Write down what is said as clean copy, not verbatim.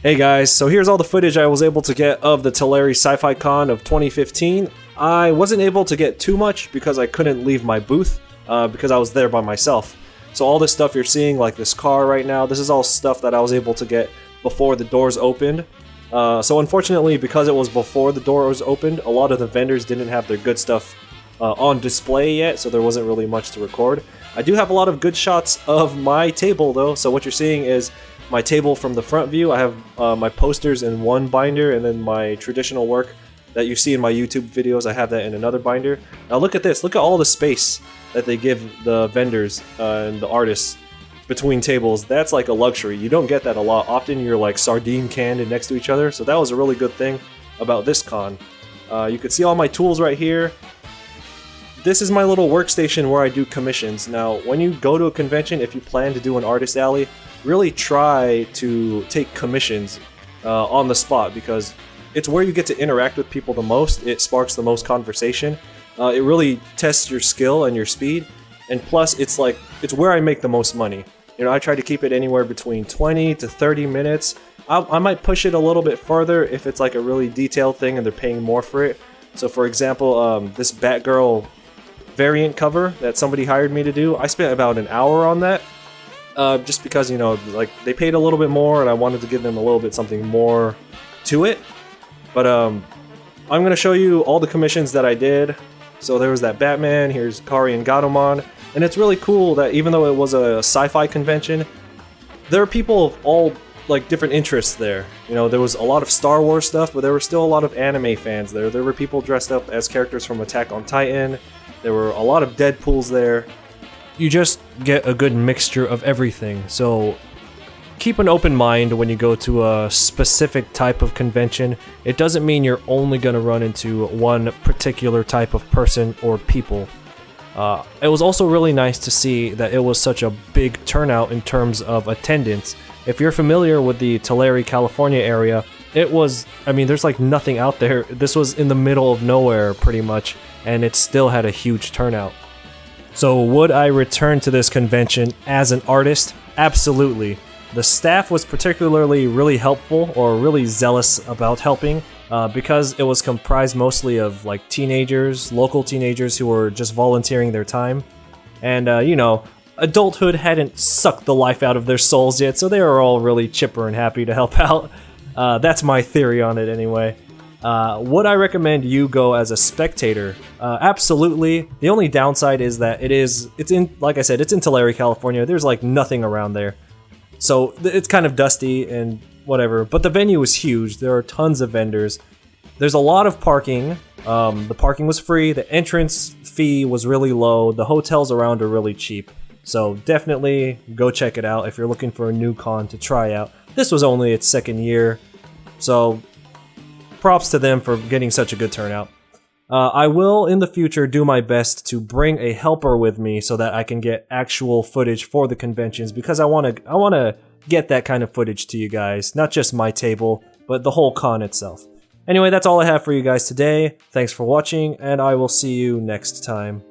Hey guys, so here's all the footage I was able to get of the Tulare Sci-Fi Con of 2015. I wasn't able to get too much because I couldn't leave my booth because I was there by myself. So all this stuff you're seeing, like this car right now, this is all stuff that I was able to get before the doors opened. So unfortunately, because it was before the doors opened, a lot of the vendors didn't have their good stuff on display yet, so there wasn't really much to record. I do have a lot of good shots of my table though, so what you're seeing is my table from the front view. I have my posters in one binder, and then my traditional work that you see in my YouTube videos, I have that in another binder. Now look at this, look at all the space that they give the vendors and the artists between tables. That's like a luxury. You don't get that a lot. Often you're like sardine canned next to each other, so that was a really good thing about this con. You can see all my tools right here. This is my little workstation where I do commissions. Now, when you go to a convention, if you plan to do an artist alley, really try to take commissions on the spot, because it's where you get to interact with people the most. It sparks the most conversation. It really tests your skill and your speed, and plus it's where I make the most money. You know, I try to keep it anywhere between 20 to 30 minutes. I might push it a little bit further if it's like a really detailed thing and they're paying more for it. So for example, this Batgirl variant cover that somebody hired me to do, I spent about an hour on that. Just because, you know, like they paid a little bit more and I wanted to give them a little bit something more to it. But I'm going to show you all the commissions that I did. So there was that Batman, here's Kari and Gatomon, and it's really cool that even though it was a sci-fi convention, there are people of all like different interests there. You know, there was a lot of Star Wars stuff, but there were still a lot of anime fans there. There were people dressed up as characters from Attack on Titan. There were a lot of Deadpools there. You just get a good mixture of everything, so keep an open mind when you go to a specific type of convention. It doesn't mean you're only going to run into one particular type of person or people. It was also really nice to see that it was such a big turnout in terms of attendance. If you're familiar with the Tulare, California area, it was, I mean, there's like nothing out there. This was in the middle of nowhere pretty much, and it still had a huge turnout. So would I return to this convention as an artist? Absolutely. The staff was particularly really helpful, or really zealous about helping, because it was comprised mostly of like teenagers, local teenagers who were just volunteering their time. And you know, adulthood hadn't sucked the life out of their souls yet, so they were all really chipper and happy to help out. That's my theory on it anyway. Would I recommend you go as a spectator? Absolutely. The only downside is that it's in, like I said, it's in Tulare, California. There's like nothing around there. So it's kind of dusty and whatever, but the venue is huge. There are tons of vendors. There's a lot of parking. The parking was free. The entrance fee was really low. The hotels around are really cheap. So definitely go check it out if you're looking for a new con to try out. This was only its second year, so props to them for getting such a good turnout. I will, in the future, do my best to bring a helper with me so that I can get actual footage for the conventions, because I want to get that kind of footage to you guys, not just my table, but the whole con itself. Anyway, that's all I have for you guys today. Thanks for watching, and I will see you next time.